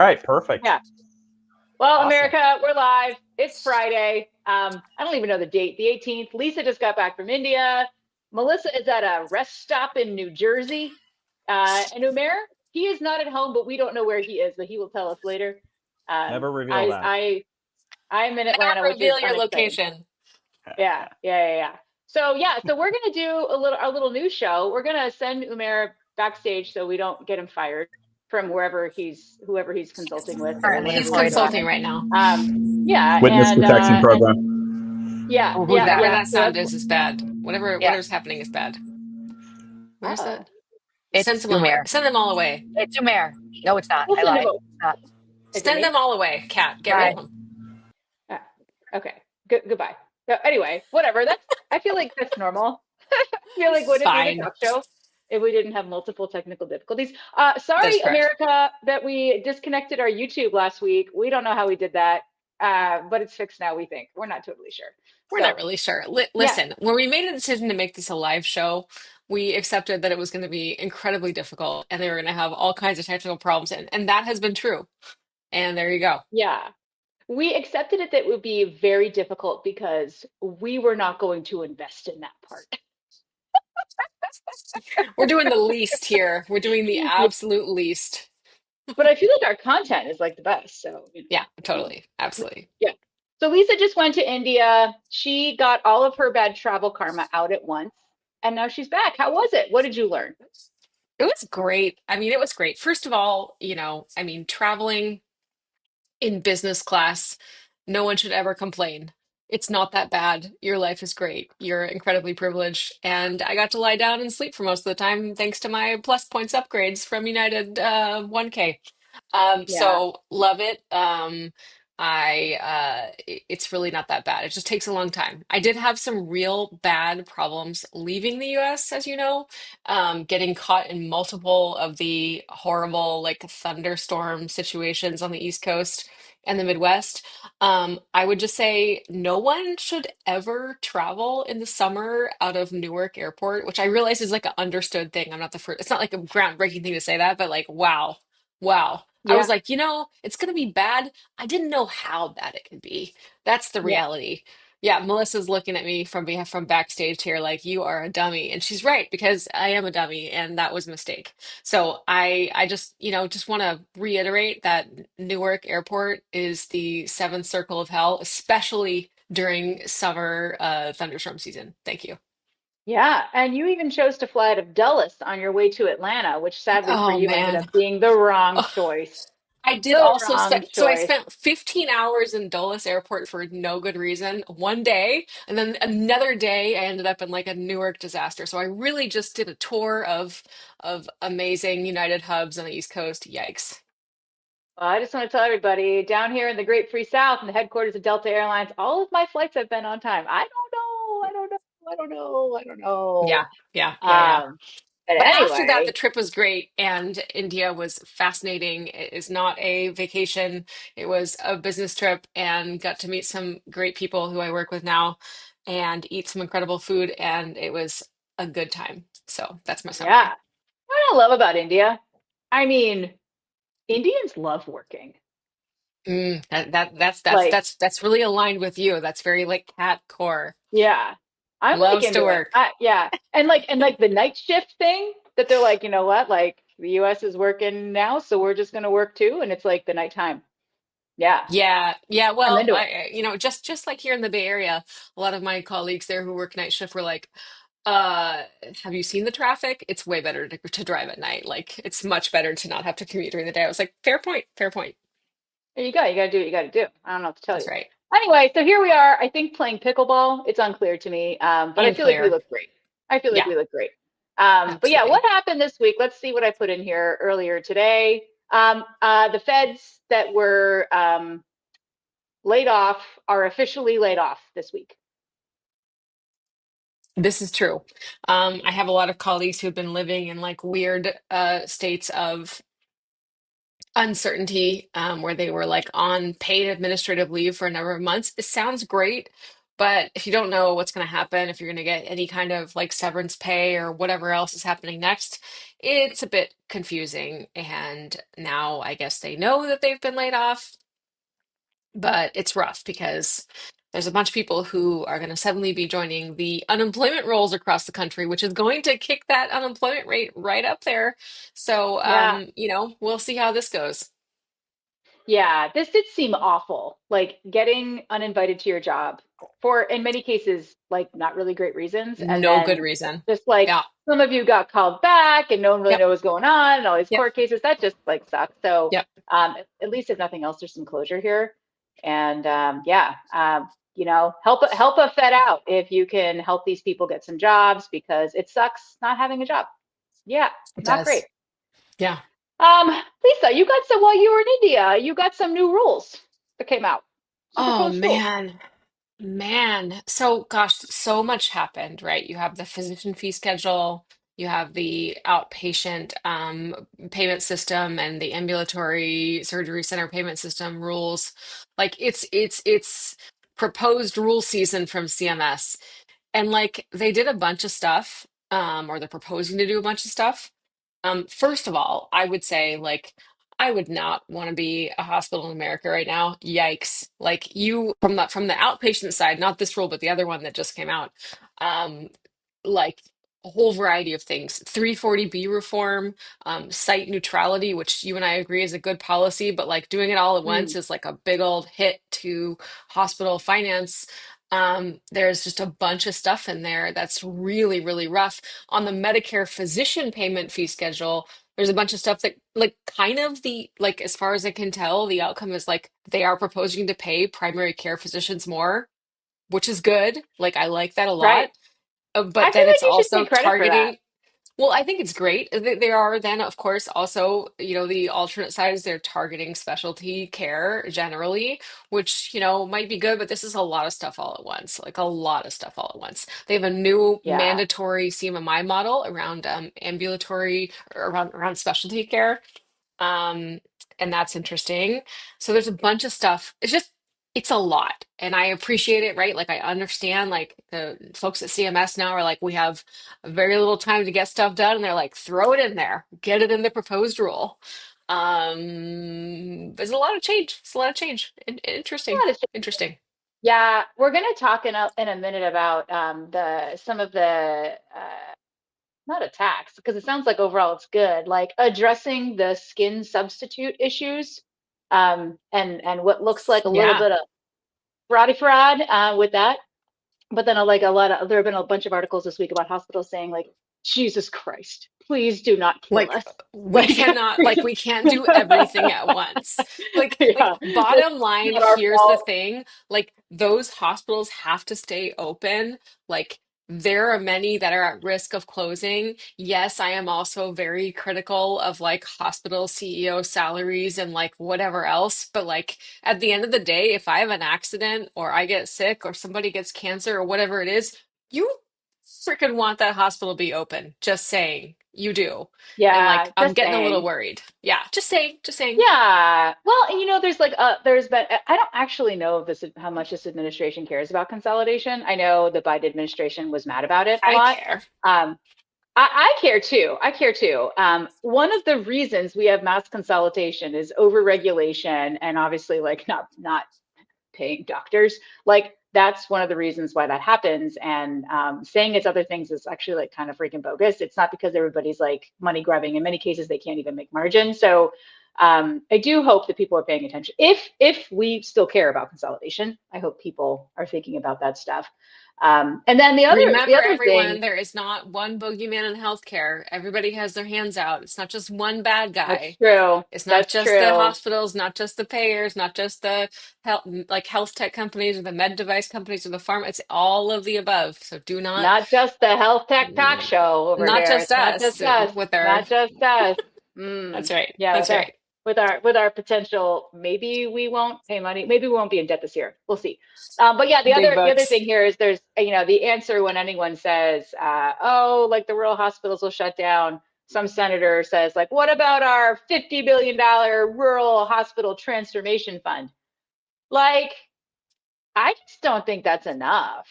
All right, perfect. Yeah. Well, Awesome. America, we're live. It's Friday. I don't even know the date, the 18th. Lisa just got back from India. Melissa is at a rest stop in New Jersey. And Umair, he is not at home, but we don't know where he is, but he will tell us later. Um, Never reveal I, that. I, I'm in Atlanta, Never which is reveal your unexciting. location. Yeah, yeah, yeah, yeah. So we're gonna do a little news show. We're gonna send Umair backstage so we don't get him fired from whoever he's consulting with or Currently He's whatever he's employed doing. consulting with. right now. Yeah, Witness protection and program. yeah, Oh, who's yeah, that? Whatever yeah. that So sound that's is bad. Yeah, Whatever's happening is bad. Where's oh, that? Send it's someone away. Umair. Send them all away. It's Umair. No, it's not. we'll I send him lied. over. It's not. Is it Send them me? all away. Cat, get rid Bye. of them. Ah, okay. Goodbye. So anyway, whatever. That's I feel like that's normal. I feel like wouldn't be the Fine. talk show if we didn't have multiple technical difficulties. That's Sorry, correct. America, that we disconnected our YouTube last week. We don't know how we did that, but it's fixed now. We think we're not totally sure. We're not So really sure. yeah, Listen, when we made a decision to make this a live show, we accepted that it was going to be incredibly difficult and they were going to have all kinds of technical problems. And that has been true. And there you go. yeah. We accepted it that it would be very difficult because we were not going to invest in that part. We're doing the least here. We're doing the Yeah. absolute least. But I feel like our content is like the best. So, Yeah, um, totally. Absolutely. yeah. So Lisa just went to India. She got all of her bad travel karma out at once, and now she's back. How was it? What did you learn? It was great. I mean, it was great. First of all, traveling in business class, no one should ever complain. It's not that bad. Your life is great. You're incredibly privileged. And I got to lie down and sleep for most of the time thanks to my plus points upgrades from United 1K. Yeah. So love it. It's really not that bad. It just takes a long time. I did have some real bad problems leaving the US, as you know, getting caught in multiple of the horrible like thunderstorm situations on the East Coast and the Midwest. I would just say no one should ever travel in the summer out of Newark Airport, which I realize is like an understood thing. I'm not the first, it's not like a groundbreaking thing to say that, but like, wow. Wow. I was Yeah. like, it's going to be bad. I didn't know how bad it could be. That's the Yeah. reality. Yeah, Melissa's looking at me from backstage here like you are a dummy, and she's right because I am a dummy, and that was a mistake. So I just just want to reiterate that Newark Airport is the seventh circle of hell, especially during summer thunderstorm season. Thank you. Yeah. And you even chose to fly out of Dulles on your way to Atlanta, which sadly for Oh you ended man. up being the wrong choice. I did The also wrong spend, so I choice. spent 15 hours in Dulles Airport for no good reason one day, and then another day I ended up in like a Newark disaster. So I really just did a tour of amazing United hubs on the East Coast. Yikes. Well, I just want to tell everybody down here in the Great Free South, in the headquarters of Delta Airlines, all of my flights have been on time. I don't know. I don't know. I don't know. I don't know. Yeah, yeah, yeah, yeah. Um, but But after that, the anyway, trip was great, and India was fascinating. It is not a vacation, it was a business trip, and got to meet some great people who I work with now and eat some incredible food, and it was a good time. So that's my yeah. summary. What I love about India, I mean, Indians love working. That's Like, that's really aligned with you. That's very like cat core. yeah, I'm like Loves to into it. work. Yeah, and like the night shift thing that they're like, you know what? Like the U.S. is working now, so we're just gonna work too, and it's like the nighttime. Yeah, Yeah, yeah. I'm Well, into it. just like here in the Bay Area, a lot of my colleagues there who work night shift were like, Uh, have you seen the traffic? It's way better to drive at night. Like, it's much better to not have to commute during the day. I was like, fair point, fair point. There you go. You gotta do what you gotta do. I don't know what to tell That's you. right. Anyway, so here we are. I think playing pickleball. It's unclear to me, but I And feel like we clear. look great. I feel like Yeah, we look great. But yeah, what absolutely. happened this week? Let's see what I put in here earlier today. The feds that were laid off are officially laid off this week. This is true. I have a lot of colleagues who've been living in like weird states of uncertainty, where they were like on paid administrative leave for a number of months. It sounds great, But if you don't know what's going to happen, if you're going to get any kind of like severance pay or whatever else is happening next, it's a bit confusing. And now I guess they know that they've been laid off, but it's rough because there's a bunch of people who are going to suddenly be joining the unemployment rolls across the country, which is going to kick that unemployment rate right up there. So, Yeah. we'll see how this goes. Yeah, this did seem awful. Like getting uninvited to your job for, in many cases, like not really great reasons. And No good then reason. just like Yeah. some of you got called back and no one really Yep. knows what's going on and all these Yep. court cases. That just like sucks. So Yep. at least if nothing else, there's some closure here. And yeah, help a Fed out if you can help these people get some jobs because it sucks not having a job. Yeah, It not great. does. Yeah. Lisa, you got some while you were in India, you got some new rules that came out. Some Oh proposed rules. man. Man, so gosh, so much happened, right? You have the physician fee schedule, you have the outpatient payment system and the ambulatory surgery center payment system rules. Like it's proposed rule season from CMS. And like they did a bunch of stuff, or they're proposing to do a bunch of stuff. First of all, I would say like I would not want to be a hospital in America right now. Yikes. Like you from the outpatient side, not this rule, but the other one that just came out. Um, like a whole variety of things. 340B reform, site neutrality, which you and I agree is a good policy, but like doing it all at once Mm, is like a big old hit to hospital finance. There's just a bunch of stuff in there that's really, really rough. On the Medicare physician payment fee schedule, there's a bunch of stuff that like kind of the like as far as I can tell, the outcome is like they are proposing to pay primary care physicians more, which is good. Like I like that a right. lot. I But feel then it's like you should also take credit for that. targeting. Well, I think it's great. They are then, of course, also, the alternate side is they're targeting specialty care generally, which, might be good, but this is a lot of stuff all at once, like a lot of stuff all at once. They have a new Yeah. mandatory CMMI model around ambulatory, or around specialty care. Um, and that's interesting. So there's a bunch of stuff. It's a lot. And I appreciate it, right? Like I understand like the folks at CMS now are like, we have very little time to get stuff done. And they're like, throw it in there, get it in the proposed rule. There's a lot of change. It's a lot of change. Interesting. Yeah, Interesting. yeah, we're going to talk in a minute about the some of the not attacks because it sounds like overall it's good, like addressing the skin substitute issues and what looks like a little Yeah. bit of fraud with that. But then like a lot of there have been a bunch of articles this week about hospitals saying like, Jesus Christ, please do not kill Like us. Like, we can't do everything at once. Like yeah, this bottom is line, not our here's the fault. thing. Like those hospitals have to stay open. Like there are many that are at risk of closing. Yes, I am also very critical of like hospital CEO salaries and like whatever else, but like at the end of the day, if I have an accident or I get sick or somebody gets cancer or whatever it is, you freaking want that hospital to be open. Just saying. You do. And like Yeah, I'm just getting a little saying. worried. Yeah, just saying, just saying. Yeah. Well, and there's like there's been I don't actually know if this how much this administration cares about consolidation. I know the Biden administration was mad about it a I lot. care. Um, I care too. I care too. One of the reasons we have mass consolidation is overregulation and obviously like not paying doctors. Like that's one of the reasons why that happens. And saying it's other things is actually like kind of freaking bogus. It's not because everybody's like money grubbing. In many cases, they can't even make margin. So I do hope that people are paying attention. If we still care about consolidation, I hope people are thinking about that stuff. And then the Remember, other everyone, thing there is not one bogeyman in healthcare. Everybody has their hands out. It's not just one bad that's guy. true. It's not That's just the true. hospitals, not just the payers, not just the health tech companies or the med device companies or the pharma. It's all of the above. So do not, Not just the health tech talk show over not here. just It's not us just us. with our. Not just us. That's right. Yeah, That's right. with our potential, maybe we won't pay money. Maybe we won't be in debt this year. We'll see. But yeah, Big the other bucks. thing here is there's the answer when anyone says, oh, like the rural hospitals will shut down. Some senator says like, what about our $50 billion rural hospital transformation fund? Like I just don't think that's enough.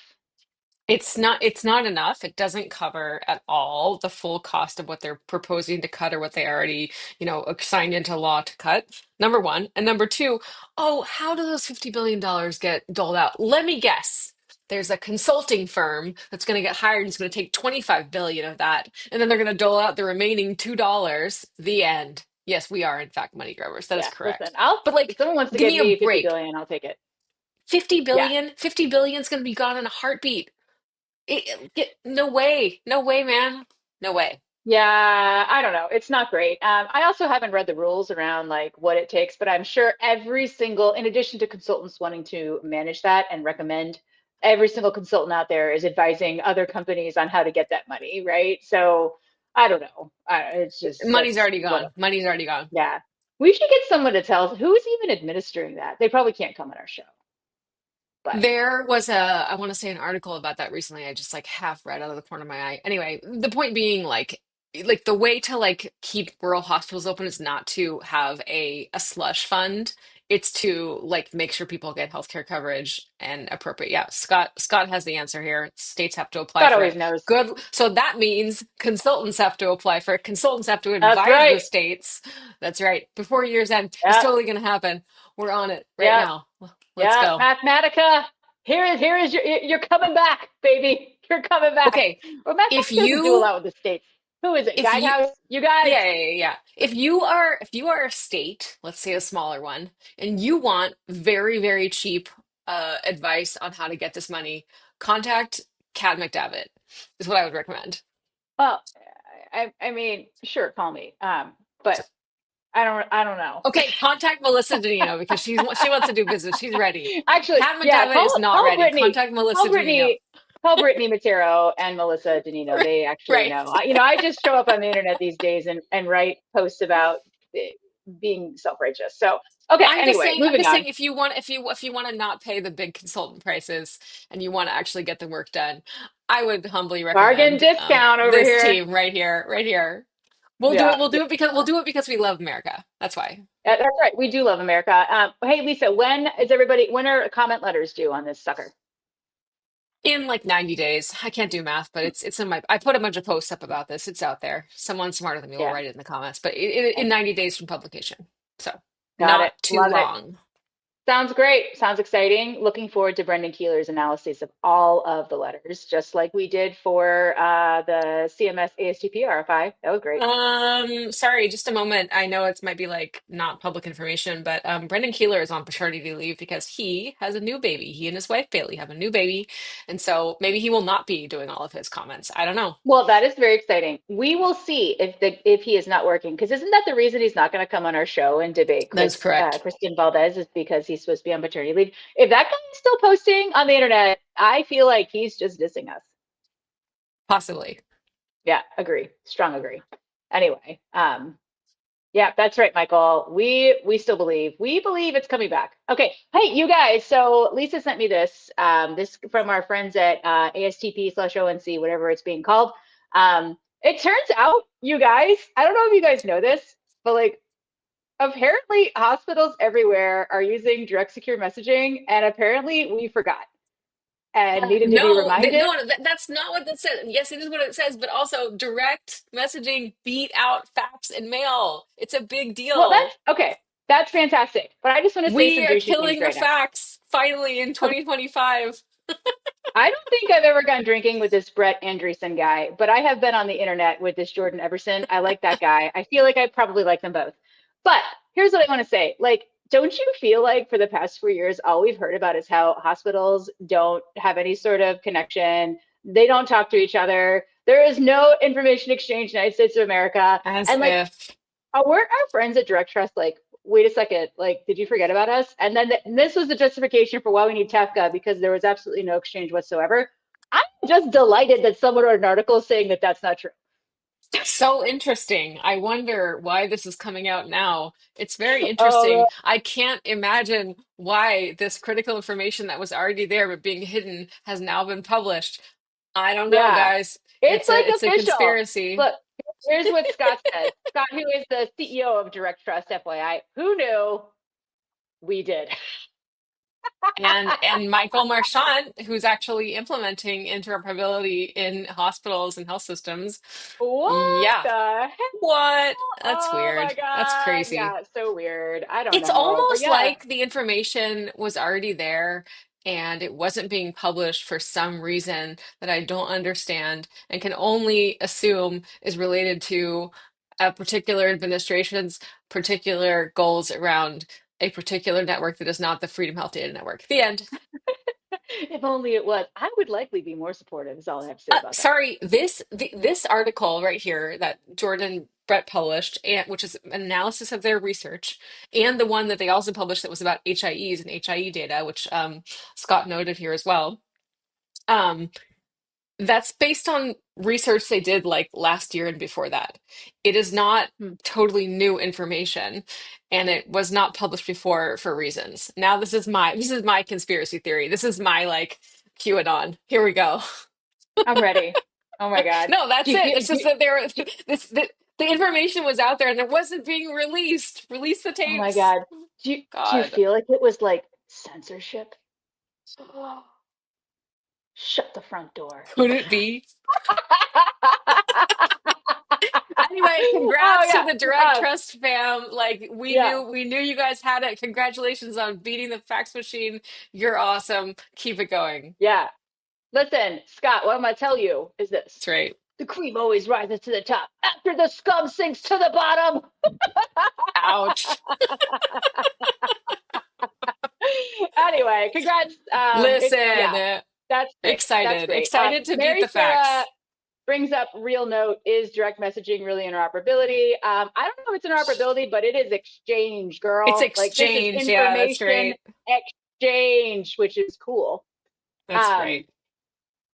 It's not enough. It doesn't cover at all the full cost of what they're proposing to cut or what they already, signed into law to cut. Number one. And number two, oh, how do those $50 billion get doled out? Let me guess. There's a consulting firm that's going to get hired and it's going to take 25 billion of that, and then they're going to dole out the remaining $2. The end. Yes, we are in fact money grubbers. That is Yeah, listen, correct. I'll But like, if someone wants to give give me a me 50 break. billion, I'll take it. 50 Yeah. billion? 50 billion is going to be gone in a heartbeat. No way. No way, man. No way. Yeah, I don't know. It's not great. I also haven't read the rules around like what it takes, but I'm sure every single, in addition to consultants wanting to manage that and recommend, every single consultant out there is advising other companies on how to get that money, right? So I don't know. It's just Money's that's already what. gone. Money's already gone. Yeah, we should get someone to tell us who's even administering that. They probably can't come on our show, but There was I want to say an article about that recently. I just like half read out of the corner of my eye. Anyway, the point being like the way to like keep rural hospitals open is not to have a slush fund. It's to like make sure people get healthcare coverage and appropriate. Yeah, Scott has the answer here. States have to apply God for always it. knows. Good. So that means consultants have to apply for it. Consultants have to That's advise the right. states. That's right. Before year's end. It's Yeah, totally going to happen. We're on it right yeah. now. Let's Yeah, go. Mathematica. Here is you're coming back, baby. You're coming back. Okay, Well, if Mathematica doesn't do a you lot with the states. Who is it? if you Guidehouse? You guys? yeah. If you are a state, let's say a smaller one, and you want very, very cheap advice on how to get this money, contact Cat McDavitt is what I would recommend. Well, I mean, sure, call me. But I don't know. Okay, contact Melissa Danino because she wants to do business. She's ready. Actually, Cat yeah, McDavitt is call not call ready. Brittany, Contact Melissa call Danino. Brittany, call Brittany Matero and Melissa Danino. Right, They actually right. know. I just show up on the internet these days and write posts about eh, being self-righteous. So, okay, I'm just anyway, saying, I'm moving just saying on. if you want to not pay the big consultant prices and you want to actually get the work done, I would humbly Bargain recommend discount over this here. team right here, right here. We'll do Yeah, it. We'll yeah, do it because we love America. That's why. that's right. We do love America. Hey, Lisa, when are comment letters due on this sucker? In like 90 days. I can't do math, but it's in my I put a bunch of posts up about this. It's out there. Someone smarter than me will Yeah, write it in the comments, but in 90 days from publication. So, got not it. too Love it. long. Sounds great. Sounds exciting. Looking forward to Brendan Keeler's analysis of all of the letters, just like we did for the CMS ASTP RFI. That was great. Sorry, just a moment. I know it might be like not public information, but Brendan Keeler is on paternity leave because he has a new baby. He and his wife Bailey have a new baby, and so maybe he will not be doing all of his comments. I don't know. Well, that is very exciting. We will see if he is not working, because isn't that the reason he's not going to come on our show and debate That is correct. Kristen Valdez is because he's supposed to be on paternity leave. If that guy is still posting on the internet, I feel like he's just dissing us. Possibly. Yeah, agree. Strong agree. Anyway, yeah, that's right, Michael. We still believe. We believe it's coming back. Okay. Hey, you guys. So Lisa sent me this from our friends at ASTP/ONC, whatever it's being called. It turns out, you guys, I don't know if you guys know this, but like apparently hospitals everywhere are using direct secure messaging, and apparently we forgot and needed to be No, reminded. that's not what that says. Yes, it is what it says, but also direct messaging beat out fax and mail. It's a big Well, deal. that's okay. That's fantastic. But I just want to say We some are douchey things killing the right now. fax finally in Okay. 2025. I don't think I've ever gone drinking with this Brett Andreessen guy, but I have been on the internet with this Jordan Everson. I like that guy. I feel like I probably like them both. But here's what I want to say. Like, don't you feel like for the past 4 years, all we've heard about is how hospitals don't have any sort of connection? They don't talk to each other. There is no information exchange in the United States of America. As And like, if. weren't our friends at Direct Trust like, wait a second, like, did you forget about us? And then this was the justification for why we need TEFCA because there was absolutely no exchange whatsoever. I'm just delighted that someone wrote an article saying that that's not true. So interesting. I wonder why this is coming out now. It's very Oh, interesting. I can't imagine why this critical information that was already there but being hidden has now been published. I don't know, yeah. guys. It's It's a like it's a official. conspiracy. Look, here's what Scott says. Scott, who is the CEO of Direct Trust, FYI, who knew we did. and Michael Marchant, who's actually implementing interoperability in hospitals and health systems. What Yeah. the heck? What? That's Oh my weird. That's God. crazy. Yeah, it's so weird. I don't It's know. But almost yeah, like the information was already there and it wasn't being published for some reason that I don't understand and can only assume is related to a particular administration's particular goals around a particular network that is not the Freedom Health Data Network. The end. if only it was. I would likely be more supportive, is all I have to say about that. Sorry, this article right here that Jordan Brett published, and which is an analysis of their research, and the one that they also published that was about HIEs and HIE data, which Scott noted here as well. Um, that's based on research they did like last year and before that. It is not Hmm. totally new information, and it was not published before for reasons. Now this is my conspiracy theory. This is my like QAnon. Here we go. I'm ready. Oh my God. No, Do that's you it. feel, It's just that there the information was out there and it wasn't being released. Release the oh my tapes. God. Do you God. feel like it was like censorship? Shut the front door. Could it be? Anyway, Oh congrats to yeah. the Direct Trust fam. Like Yeah. we knew you guys had it. Congratulations on beating the fax machine. You're awesome. Keep it going. Yeah. Listen, Scott, what I'm gonna tell you is this. That's right. The cream always rises to the top after the scum sinks to the bottom. Ouch. Anyway, congrats. Listen, Yeah, that's great. That's excited. great. Excited to beat Mary the Sarah fax. brings up real note, is direct messaging really interoperability? I don't know if it's interoperability, but it is exchange, It's girl. Like this is exchange. Yeah, that's information right. exchange, which is cool. That's Um, right.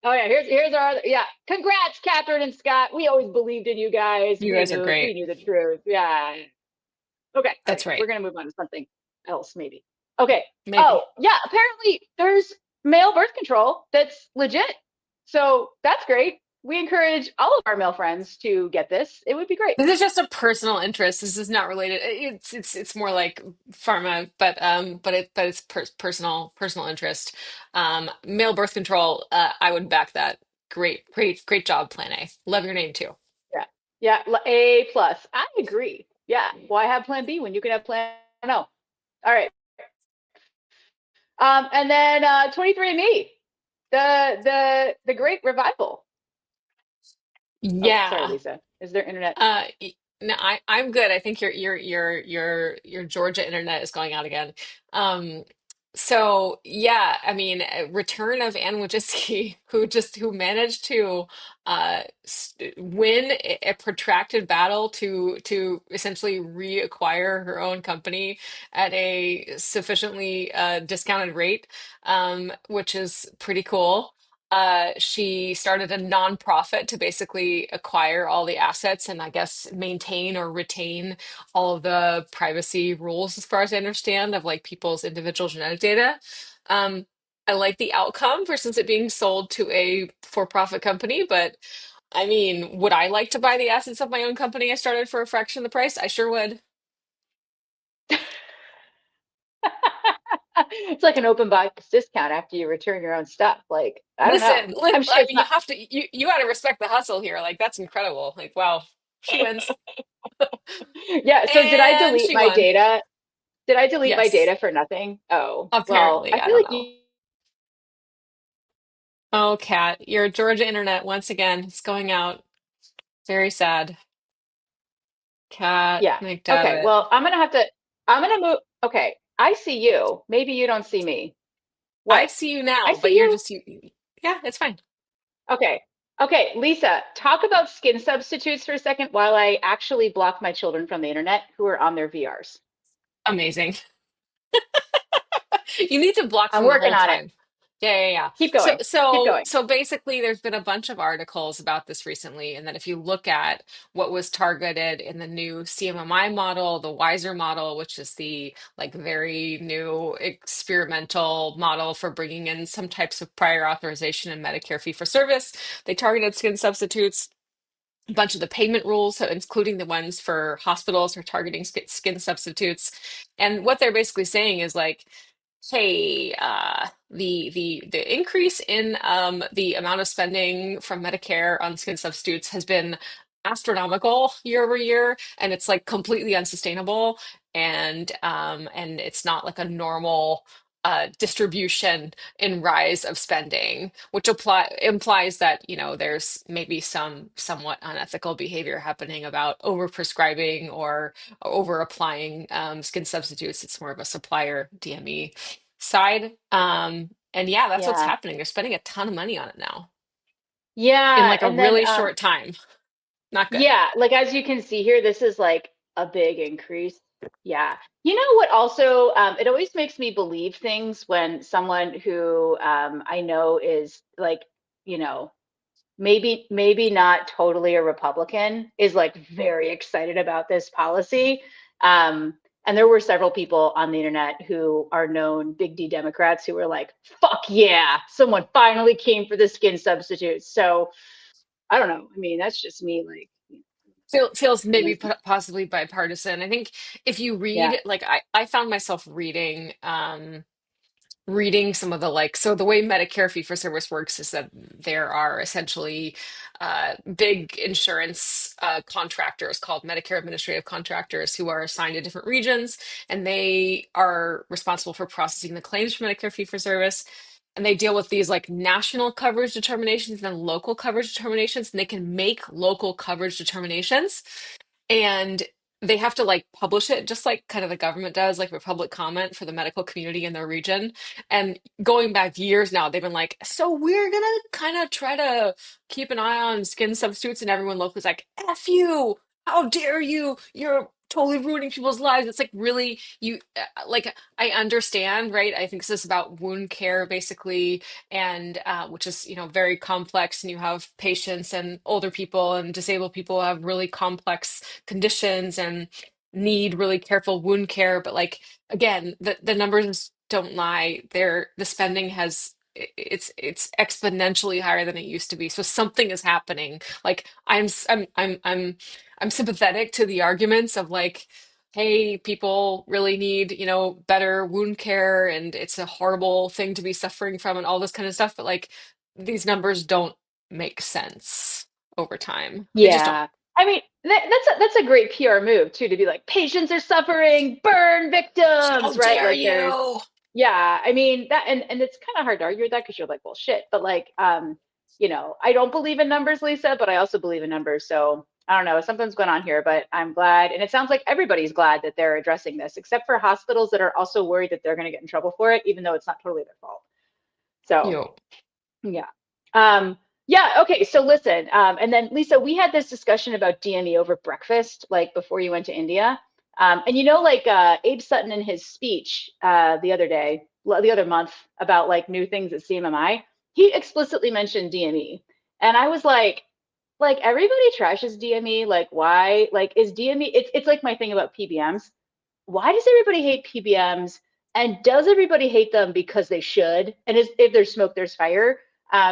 oh yeah, here's our yeah. Congrats, Catherine and Scott. We always believed in you guys. You We guys are knew great. we knew the truth. Yeah. Okay, all right. That's right. We're gonna move on to something else, maybe. Okay. Oh, Maybe. yeah, apparently there's male birth control that's legit. So that's great. We encourage all of our male friends to get this. It would be great. This is just a personal interest. This is not related. It's more like pharma, but it's personal interest. Male birth control. I would back that. Great job, Plan A. Love your name too. Yeah. Yeah, A plus. I agree. Yeah. Why have plan B when you can have plan No. All right. And then 23andMe, the great revival. Oh, sorry, Yeah. Lisa. Is there internet? No, I'm good. I think your Georgia internet is going out again. Um, so yeah, I mean, return of Anne Wojcicki, who managed to win a protracted battle to essentially reacquire her own company at a sufficiently discounted rate, which is pretty cool. She started a nonprofit to basically acquire all the assets and I guess maintain or retain all of the privacy rules, as far as I understand, of like people's individual genetic data. Um, I like the outcome versus it being sold to a for-profit company, but I mean, would I like to buy the assets of my own company I started for a fraction of the price? I sure would. It's like an open box discount after you return your own stuff. Like, I don't know. I'm sure I it's mean, you not. have to you got to respect the hustle here. Like that's incredible. Like wow, she wins. Yeah, so did I And delete she my won. data? Did I delete my Yes, data for nothing? Oh, well, apparently. I I feel don't like know. you, Oh, Kat, your Georgia internet once again is going out. Very sad. Kat yeah. Okay, McDevitt. well, I'm gonna move. Okay, I see you. Maybe you don't see me. I What? see you I now, see but you're you? just yeah, it's fine. Okay. Okay, Lisa, talk about skin substitutes for a second while I actually block my children from the internet who are on their VRs. Amazing. You need to block I'm them the working whole on it. time. Yeah. Keep So going. Keep going. basically there's been a bunch of articles about this recently, and that if you look at what was targeted in the new CMMI model, the Wiser model, which is the like very new experimental model for bringing in some types of prior authorization and Medicare fee for service, they targeted skin substitutes. A bunch of the payment rules, so including the ones for hospitals, are targeting skin substitutes. And what they're basically saying is like, hey, the increase in the amount of spending from Medicare on skin substitutes has been astronomical year over year, and it's like completely unsustainable, and it's not like a normal distribution in rise of spending, which implies that, there's maybe some somewhat unethical behavior happening about overprescribing or over applying skin substitutes. It's more of a supplier DME side. And yeah, that's what's Yeah. happening. They're spending a ton of money on it now in Yeah. like a And then really short time. Not good. yeah, like as you can see here, this is like a big increase. Yeah. You know what also, it always makes me believe things when someone who I know is like, you know, maybe not totally a Republican is like very excited about this policy. And there were several people on the internet who are known big D Democrats who were like, fuck yeah, someone finally came for the skin substitutes. So I don't know. I mean, that's just me like, Feels maybe innocent. possibly bipartisan. I think if you Yeah. read, like I found myself reading some of the like, so the way Medicare fee for service works is that there are essentially big insurance contractors called Medicare administrative contractors who are assigned to different regions, and they are responsible for processing the claims for Medicare fee for service. And they deal with these like national coverage determinations and then local coverage determinations, and they can make local coverage determinations, and they have to like publish it just like kind of the government does, like for public comment for the medical community in their region. And going back years now, they've been like, so we're gonna kind of try to keep an eye on skin substitutes, and everyone locally is like, F you, how dare you? You're totally ruining people's lives. It's like really you like I understand, right? I think this is about wound care basically, and which is, very complex, and you have patients and older people and disabled people have really complex conditions and need really careful wound care. But like again, the numbers don't lie. The spending has it's exponentially higher than it used to be. So something is happening. Like I'm sympathetic to the arguments of like, hey, people really need, better wound care, and it's a horrible thing to be suffering from and all this kind of stuff. But like these numbers don't make sense over time. They just don't. Yeah. I mean, that's a great PR move too, to be like, patients are suffering, burn How victims, right? dare Like there's, you? yeah, I mean that, and it's kind of hard to argue with that because you're like, well, shit. But like, I don't believe in numbers, Lisa, but I also believe in numbers. So I don't know, something's going on here, but I'm glad, and it sounds like everybody's glad that they're addressing this, except for hospitals that are also worried that they're going to get in trouble for it, even though it's not totally their fault. So. You. Yeah. Yeah. Okay. So listen, and then Lisa, we had this discussion about DME over breakfast, like before you went to India. And like Abe Sutton in his speech the other day, the other month about like new things at CMMI, he explicitly mentioned DME. And I was like everybody trashes DME. Like why? Like is DME? It's like my thing about PBMs. Why does everybody hate PBMs? And does everybody hate them because they should? And if there's smoke, there's fire.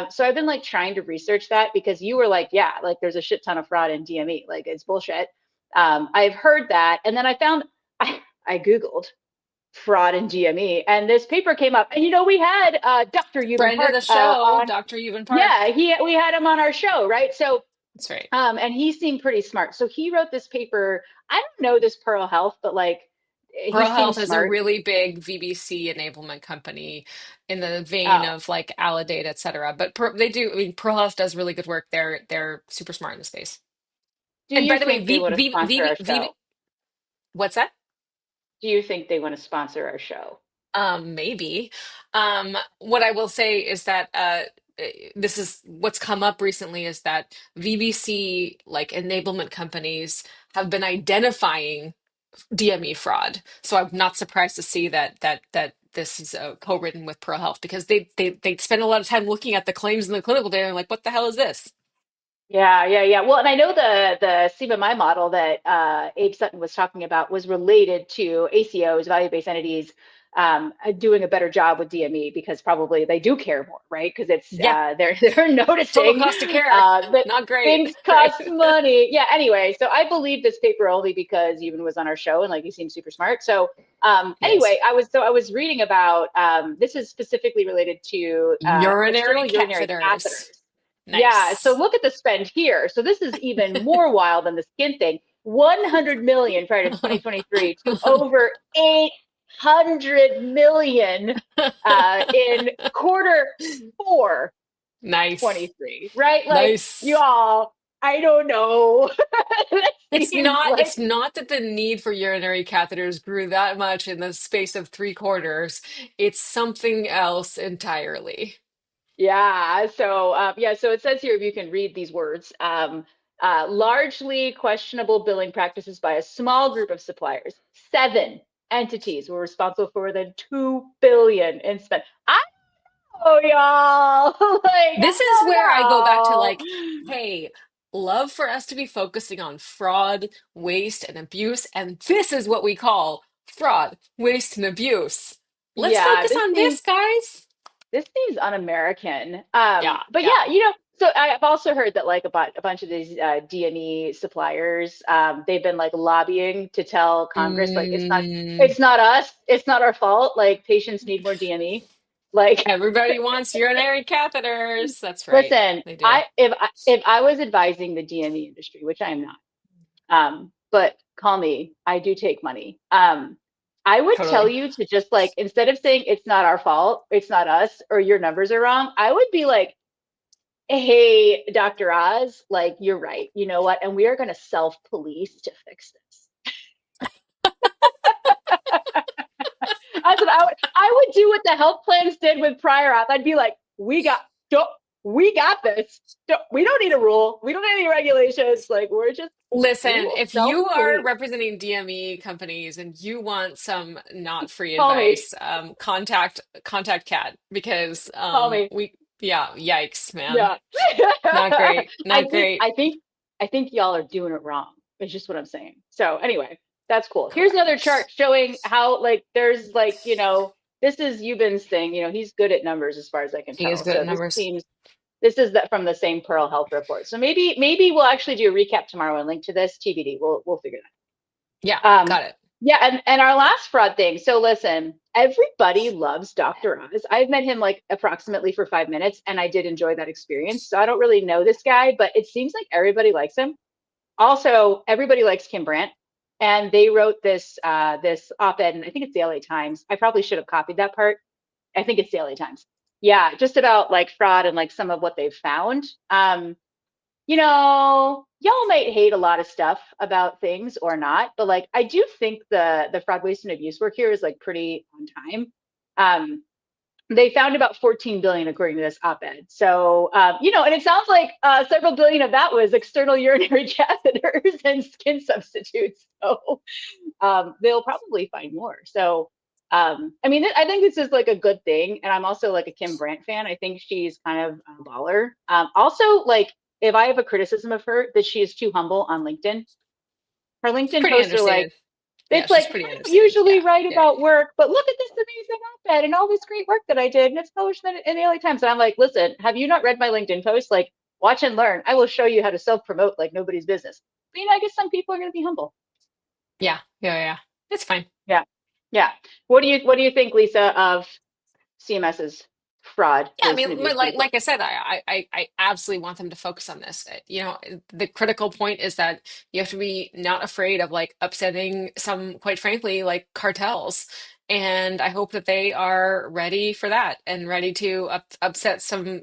So I've been like trying to research that because you were like, yeah, like there's a shit ton of fraud in DME, like it's bullshit. I've heard that, and then I googled fraud in DME, and this paper came up, and we had Dr. Euban Friend of Park the show, on. Dr. Euban Park. Yeah, we had him on our show, right? So That's right. and he seemed pretty smart. So he wrote this paper. I don't know this Pearl Health, but like he Pearl seems Health is a smart. really big VBC enablement company in the vein Oh, of like Alidate, et cetera. But they do, I mean, Pearl Health does really good work. They're super smart in the space. do And by you the way, think they want to sponsor our show? what's that? Do you think they want to sponsor our show? Maybe. What I will say is that this is what's come up recently is that VBC like enablement companies have been identifying DME fraud. So I'm not surprised to see that this is co-written with Pro Health because they spend a lot of time looking at the claims in the clinical data and like, what the hell is this? Yeah, yeah, yeah. Well, and I know the CMMI model that Abe Sutton was talking about was related to ACOs, value-based entities, doing a better job with DME because probably they do care more, right? Because it's Yeah, they're total noticing cost of care. that Not great, things right? cost money. Yeah. Anyway, so I believe this paper only because Ewan was on our show and like he seems super smart. So Yes. anyway, I was reading about this is specifically related to Urinary external urinary catheters. catheters. Yeah, so Nice. look at the spend here. So this is even more wild than the skin thing. 100 million prior to 2023 to over 800 million in quarter four Nice. 23, right? Like, Nice. y'all, I don't know. That seems It's like, not that the need for urinary catheters grew that much in the space of 3 quarters. It's something else entirely. yeah. So, yeah, so it says here, if you can read these words, largely questionable billing practices by a small group of suppliers. 7 entities were responsible for more than 2 billion in spend. I know, y'all. Like, This I is where I go back to don't like, know. hey, love for us to be focusing on fraud, waste, and abuse, and this is what we call fraud, waste, and abuse. Let's Yeah, focus on this, guys. this seems un-American. Yeah, But yeah. yeah, so I've also heard that like about a bunch of these DME suppliers, they've been like lobbying to tell Congress like Mm, it's not us, it's not our fault. Like patients need more DME. Like, everybody wants urinary catheters. That's right. listen, They do. if I was advising the DME industry, which I am not, but call me, I do take money. I would tell Totally. you to just like instead of saying it's not our fault, it's not us, or your numbers are wrong, I would be like, hey, Dr. Oz, like you're right. You know what? And we are going to self-police to fix this. I would do what the health plans did with prior auth. I'd be like, don't, we got this. We don't need a rule. We don't need any regulations. Like we Listen, will if you are self-police. representing DME companies and you want some not free Call me, advice, contact Kat because call me. yeah, yikes, man. Yeah. Not great. I Not think great. I think I think y'all are doing it wrong. It's just what I'm saying. So anyway, that's cool. Here's another chart Correct. showing how like there's like, this is Euban's thing. He's good at numbers as far as I can He is tell. good at So numbers. this is that from the same Pearl Health report. So maybe we'll actually do a recap tomorrow and link to this TBD. We'll figure that Yeah, out. got it. Yeah, and our last fraud thing. So listen, everybody loves Dr. Oz. I've met him like approximately for 5 minutes, and I did enjoy that experience. So I don't really know this guy, but it seems like everybody likes him. Also, everybody likes Kim Brandt, and they wrote this op-ed, and I think it's the LA Times. I probably should have copied that part. I think it's the LA Times. Yeah, just about like fraud and like some of what they've found. Y'all might hate a lot of stuff about things or not, but like I do think the fraud, waste, and abuse work here is like pretty on time. Um, they found about 14 billion according to this op-ed. So, and it sounds like several billion of that was external urinary catheters and skin substitutes. So they'll probably find more. So, I mean, I think this is like a good thing. And I'm also like a Kim Brandt fan. I think she's kind of a baller. Also, like, if I have a criticism of her, that she is too humble on LinkedIn. Her She's LinkedIn pretty posts are like, understated. Yeah, it's she's like, pretty I don't understated. usually Yeah, write yeah, about work, but look at this amazing op-ed and all this great work that I did. And it's published in the LA Times. And I'm like, listen, have you not read my LinkedIn post? Like, watch and learn. I will show you how to self-promote like nobody's business. But I guess some people are going to be humble. yeah, yeah, yeah. It's fine. Yeah. Yeah. What do you think, Lisa, of CMS's fraud, Yeah, I waste, and mean, abuse like report? I said, I absolutely want them to focus on this. The critical point is that you have to be not afraid of like upsetting some, quite frankly, like cartels. And I hope that they are ready for that and ready to upset some,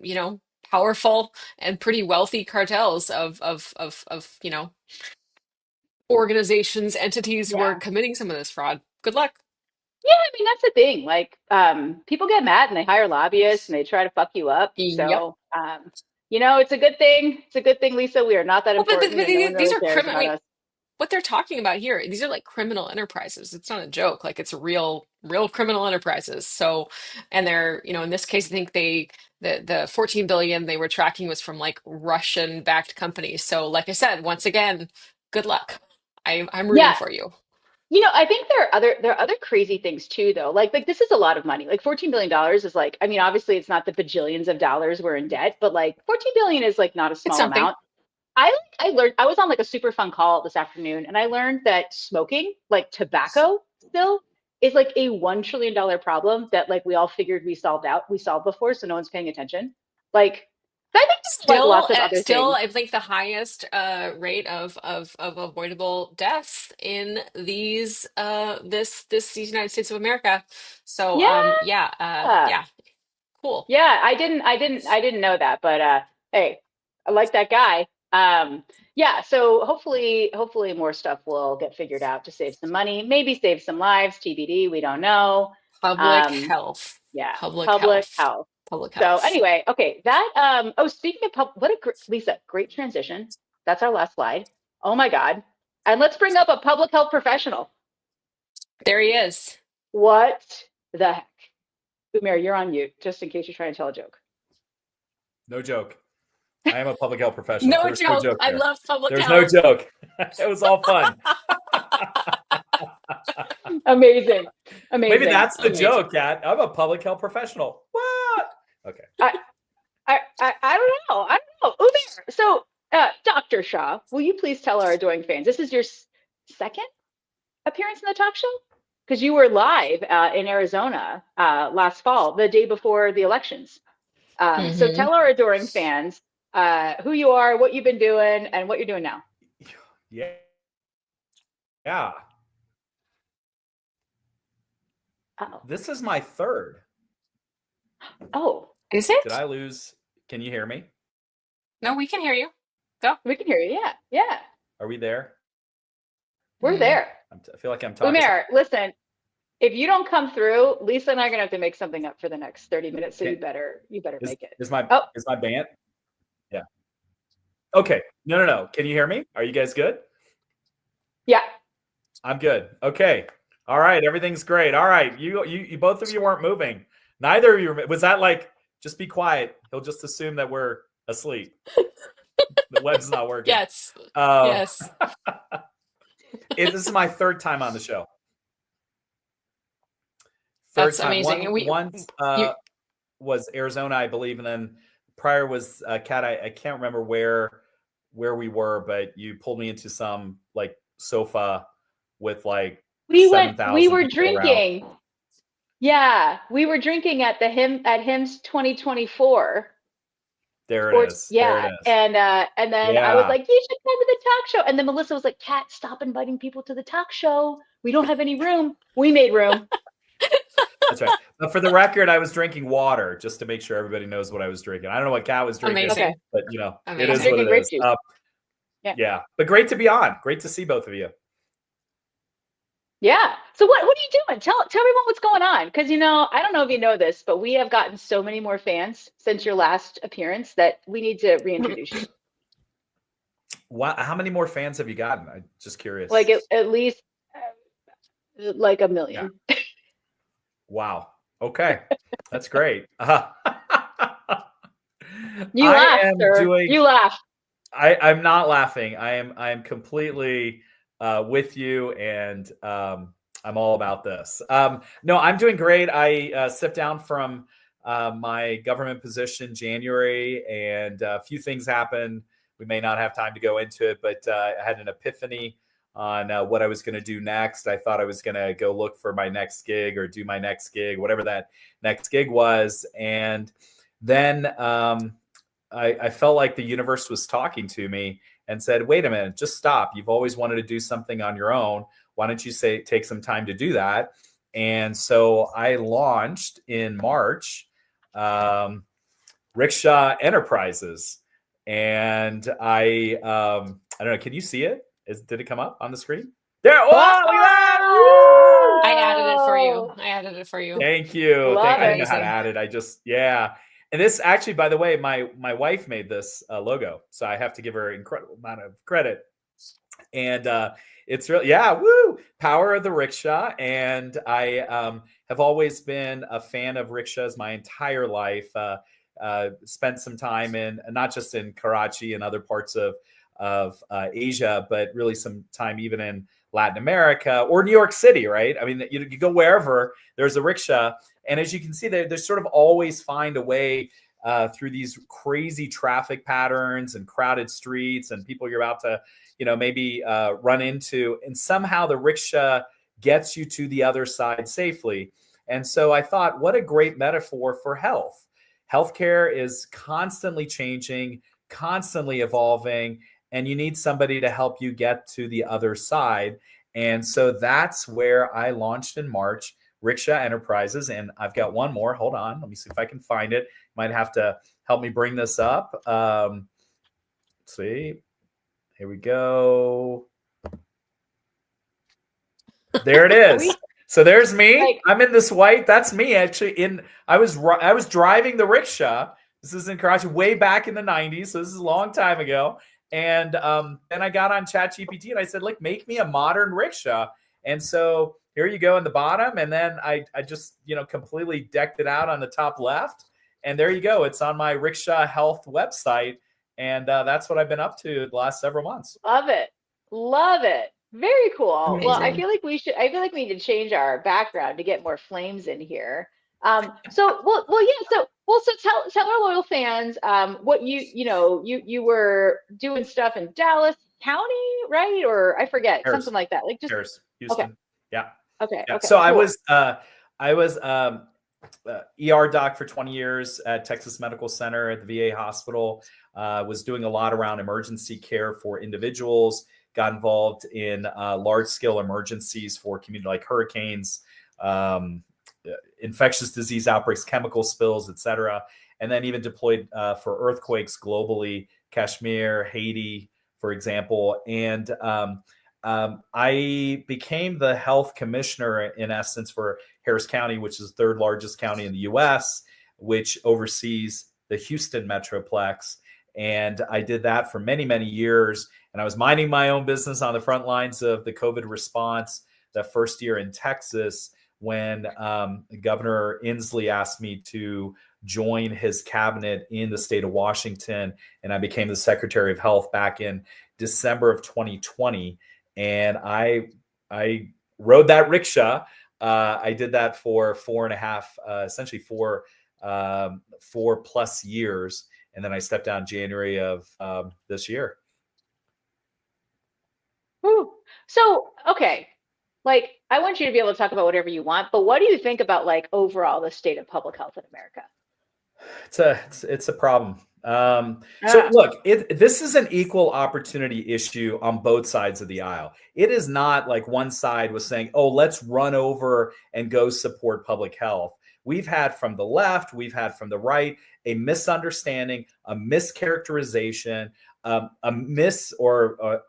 powerful and pretty wealthy cartels of organizations, entities who are Yeah. committing some of this fraud. Good luck. Yeah, I mean that's the thing. Like, people get mad and they hire lobbyists and they try to fuck you up. Yep. So, it's a good thing. It's a good thing, Lisa. We are not that Well, important, and no one these really are cares criminal. I about mean, us. what they're talking about here, these are like criminal enterprises. It's not a joke. Like it's real criminal enterprises. So, and they're, in this case, I think the 14 billion they were tracking was from like Russian backed companies. So, like I said, once again, good luck. I'm rooting Yeah, for you. I think there are other crazy things too, though. Like this is a lot of money. Like $14 billion is like, I mean, obviously it's not the bajillions of dollars we're in debt, but like 14 billion is like not a It's small something. amount. I learned I was on like a super fun call this afternoon, and I learned that smoking, like tobacco, still is like a $1 trillion problem that like we all figured we solved before, so no one's paying attention. Like I think there's like Still, lots of other still, things. I think the highest rate of avoidable death in these United States of America. So Yeah, yeah, cool. yeah. I didn't know that, but hey, I like that guy. Yeah. So hopefully more stuff will get figured out to save some money, maybe save some lives. TBD. We don't know. Public Um, health, yeah, public public health, health. public So health. anyway, okay, that oh, speaking of what a Lisa, great transition. That's our last slide. Oh my God. And let's bring up a public health professional. There he is. What the heck? Umair, you're on mute, just in case you're trying to tell a joke. No joke. I am a public health professional. No There's no joke. joke I there. love public There's no health. joke. It was all fun. Amazing. Maybe Amazing. that's the Amazing. joke, Kat. I'm a public health professional. What? Okay. I don't know. I don't know. Umair. So, Dr. Shah, will you please tell our adoring fans, this is your second appearance in the talk show? Because you were live in Arizona last fall, the day before the elections. So Hmm. tell our adoring fans who you are, what you've been doing, and what you're doing now. Yeah. Yeah. Uh-oh. This is my third. Oh, Is it? Did I lose? Can you hear me? No, we can hear you. Go. we can hear you. Yeah, yeah, Are we there? we're Mm. there. I feel like I'm talking. Umair, listen, if you don't come through, Lisa and I are gonna have to make something up for the next 30 minutes. So you Can- better Is, make it. is my Oh, is my band? Yeah. Okay. No. Can you hear me? Are you guys good? yeah. I'm good. Okay. All right. Everything's great. All right. You both of you weren't moving. Neither of you was that like just be quiet. He'll just assume that we're asleep. The web's not working. Yes. Um, Yes. this is my third time on the show. That's amazing. And Once you, was Arizona, I believe, and then prior was Kat. I can't remember where we were, but you pulled me into some like sofa with like We 7,000 were people around. drinking. Yeah, we were drinking at HIMSS 2024. There it is. Yeah, There it is. and then I was Yeah. like, you should come to the talk show. And then Melissa was like, Kat, stop inviting people to the talk show. We don't have any room. We made room. That's right. But for the record, I was drinking water just to make sure everybody knows what I was drinking. I don't know what Kat was drinking, amazing. Okay. but it Amazing. is I'm what drinking it grape is. juice. Yeah. Yeah, but great to be on. Great to see both of you. Yeah. So what are you doing? Tell everyone what's going on. Because I don't know if you know this, but we have gotten so many more fans since your last appearance that we need to reintroduce you. Wow, how many more fans have you gotten? I'm just curious. Like at least like 1 million. Yeah. Wow. Okay, that's great. You I laugh, am sir. doing. You laugh. I'm not laughing. I am completely with you, and I'm all about this. No, I'm doing great. I stepped down from my government position in January, and a few things happened. We may not have time to go into it, but I had an epiphany on what I was going to do next. I thought I was going to go look for my next gig or do my next gig, whatever that next gig was. And then I felt like the universe was talking to me and said, wait a minute, just stop. You've always wanted to do something on your own. Why don't you take some time to do that? And so I launched in March Rickshaw Enterprises. And I don't know, can you see it? Did it come up on the screen? There. Oh, look at that! Woo! I added it for you. I added it for you. Thank you. Love I it. know how to add it. Yeah. And this actually, by the way, my wife made this logo, so I have to give her an incredible amount of credit. And it's really, yeah, woo, power of the rickshaw. And I have always been a fan of rickshaws my entire life. Spent some time in not just in Karachi and other parts of Asia, but really some time even in Latin America or New York City, right? I mean, you go wherever, there's a rickshaw. And as you can see, they sort of always find a way through these crazy traffic patterns and crowded streets and people you're about to, maybe run into. And somehow the rickshaw gets you to the other side safely. And so I thought, what a great metaphor for health. Healthcare is constantly changing, constantly evolving, and you need somebody to help you get to the other side. And so that's where I launched in March, Rickshaw Enterprises. And I've got one more. Hold on. Let me see if I can find it. Might have to help me bring this up. Let's see. Here we go. There it is. So there's me. I'm in this white. That's me actually. I was driving the rickshaw. This is in Karachi way back in the 90s. So this is a long time ago. And then I got on ChatGPT and I said, look, make me a modern rickshaw. And so here you go in the bottom. And then I just, completely decked it out on the top left. And there you go. It's on my Rickshaw Health website. And that's what I've been up to the last several months. Love it. Love it. Very cool. Amazing. Well, I feel like we need to change our background to get more flames in here. So tell our loyal fans what you were doing stuff in Dallas County, right? Or I forget, Harris. Something like that. Like just Harris, Houston. Okay. Yeah. Okay. Yeah. Okay. So cool. I was ER doc for 20 years at Texas Medical Center at the VA hospital. Was doing a lot around emergency care for individuals. Got involved in large-scale emergencies for community like hurricanes, infectious disease outbreaks, chemical spills, et cetera. And then even deployed for earthquakes globally, Kashmir, Haiti, for example. And I became the health commissioner, in essence, for Harris County, which is the third largest county in the U.S., which oversees the Houston Metroplex. And I did that for many, many years. And I was minding my own business on the front lines of the COVID response that first year in Texas when Governor Inslee asked me to join his cabinet in the state of Washington. And I became the Secretary of Health back in December of 2020. And I rode that rickshaw. I did that for 4+ years. And then I stepped down January of this year. Whew. So, okay. Like, I want you to be able to talk about whatever you want, but what do you think about like overall the state of public health in America? It's a problem. So look, this is an equal opportunity issue on both sides of the aisle. It is not like one side was saying, oh, let's run over and go support public health. We've had from the left, we've had from the right, a misunderstanding, a mischaracterization, a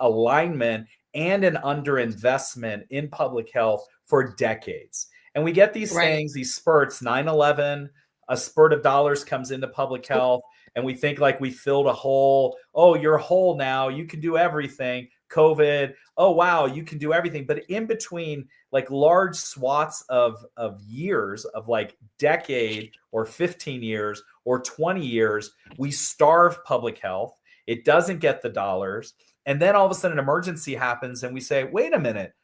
alignment, and an underinvestment in public health for decades. And we get these things, these spurts, 9/11, a spurt of dollars comes into public health, and we think like we filled a hole. Oh, you're whole now. You can do everything. COVID. Oh, wow, you can do everything. But in between like large swaths of years, of like decade or 15 years or 20 years, we starve public health. It doesn't get the dollars. And then all of a sudden an emergency happens and we say, wait a minute,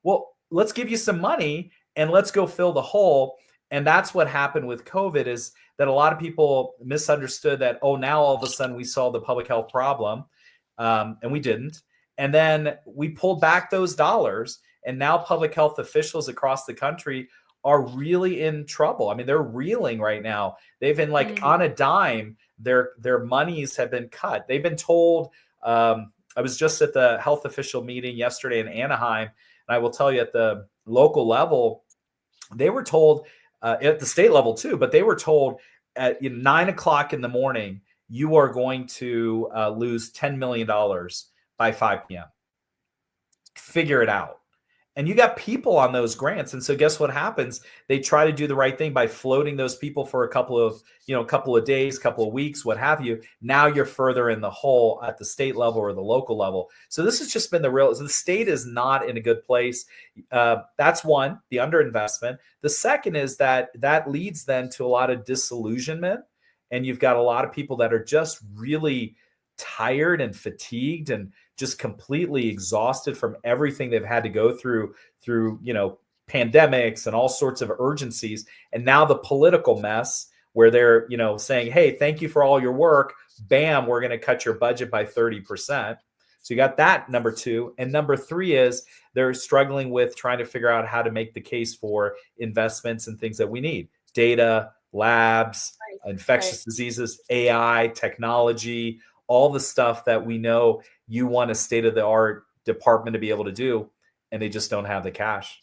well, let's give you some money and let's go fill the hole. And that's what happened with COVID, is that a lot of people misunderstood that, oh, now all of a sudden we solved the public health problem. And we didn't. And then we pulled back those dollars. And now public health officials across the country are really in trouble. I mean, they're reeling right now. They've been like on a dime. Their monies have been cut. They've been told, I was just at the health official meeting yesterday in Anaheim, and I will tell you at the local level, they were told, at the state level too, but they were told at 9 o'clock in the morning, you are going to lose $10 million by 5 p.m. Figure it out. And you got people on those grants. And so guess what happens? They try to do the right thing by floating those people for a couple of days, couple of weeks, what have you. Now you're further in the hole at the state level or the local level. So this has just been the state is not in a good place. That's one, the underinvestment. The second is that leads then to a lot of disillusionment. And you've got a lot of people that are just really tired and fatigued and just completely exhausted from everything they've had to go through, pandemics and all sorts of urgencies. And now the political mess where they're, saying, hey, thank you for all your work. Bam, we're going to cut your budget by 30%. So you got that, number two. And number three is they're struggling with trying to figure out how to make the case for investments and things that we need. Data, labs, infectious diseases, AI, technology, all the stuff that we know you want a state-of-the-art department to be able to do, and they just don't have the cash.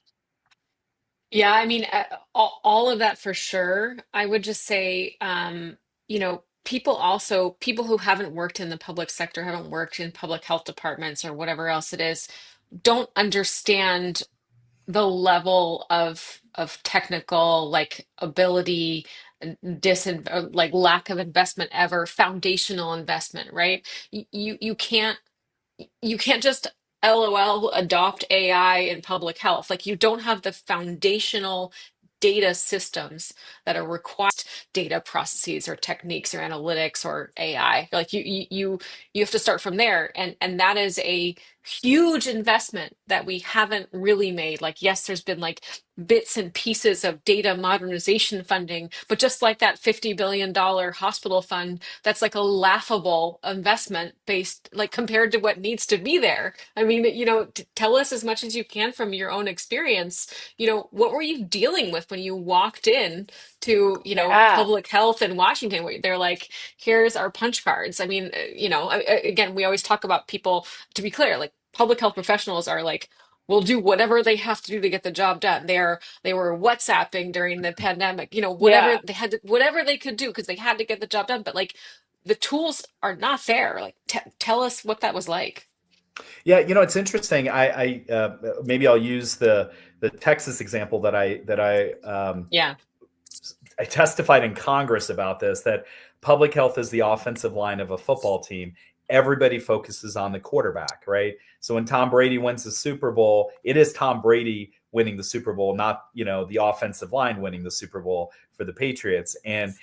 Yeah, I mean, all of that for sure. I would just say, people who haven't worked in the public sector, haven't worked in public health departments or whatever else it is, don't understand the level of technical like ability, like lack of investment ever, foundational investment, right? You can't just LOL adopt AI in public health. Like you don't have the foundational data systems that are required, data processes or techniques or analytics or AI. Like you have to start from there. And that is a huge investment that we haven't really made. Like, yes, there's been like bits and pieces of data modernization funding, but just like that $50 billion hospital fund, that's like a laughable investment based like compared to what needs to be there. I mean, tell us as much as you can from your own experience. What were you dealing with when you walked in to, public health in Washington? Where they're like, here's our punch cards. I mean, again, we always talk about people, to be clear, like public health professionals are like, will do whatever they have to do to get the job done. They were WhatsApping during the pandemic, whatever they had to, whatever they could do because they had to get the job done. But like the tools are not there. Like tell us what that was like. Yeah, it's interesting. I maybe I'll use the Texas example that I testified in Congress about this, that public health is the offensive line of a football team. Everybody focuses on the quarterback, right? So when Tom Brady wins the Super Bowl, it is Tom Brady winning the Super Bowl, not, the offensive line winning the Super Bowl for the Patriots. And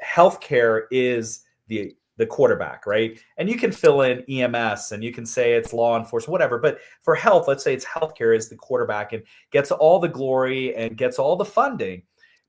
healthcare is the quarterback, right? And you can fill in EMS and you can say it's law enforcement, whatever. But for health, let's say it's healthcare is the quarterback and gets all the glory and gets all the funding.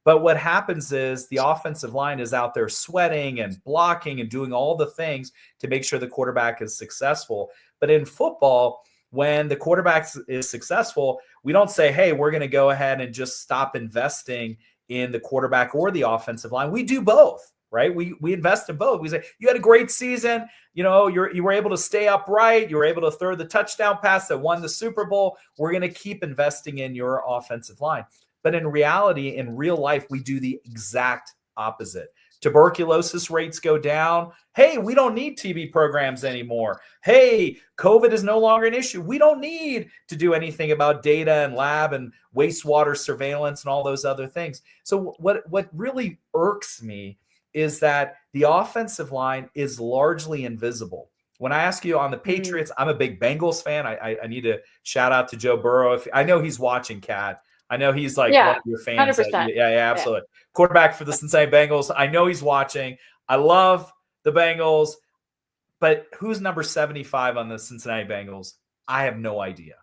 But what happens is the offensive line is out there sweating and blocking and doing all the things to make sure the quarterback is successful. But in football, when the quarterback is successful, we don't say, hey, we're going to go ahead and just stop investing in the quarterback or the offensive line. We do both, right? We invest in both. We say, you had a great season. You were able to stay upright. You were able to throw the touchdown pass that won the Super Bowl. We're going to keep investing in your offensive line. But in reality, in real life, we do the exact opposite. Tuberculosis rates go down. Hey, we don't need TB programs anymore. Hey, COVID is no longer an issue. We don't need to do anything about data and lab and wastewater surveillance and all those other things. So what really irks me is that the offensive line is largely invisible. When I ask you on the Patriots, I'm a big Bengals fan. I need to shout out to Joe Burrow. I know he's watching, Kat. I know he's like one of your fans. 100%. Yeah, absolutely. Yeah. Quarterback for the Cincinnati Bengals. I know he's watching. I love the Bengals, but who's number 75 on the Cincinnati Bengals? I have no idea.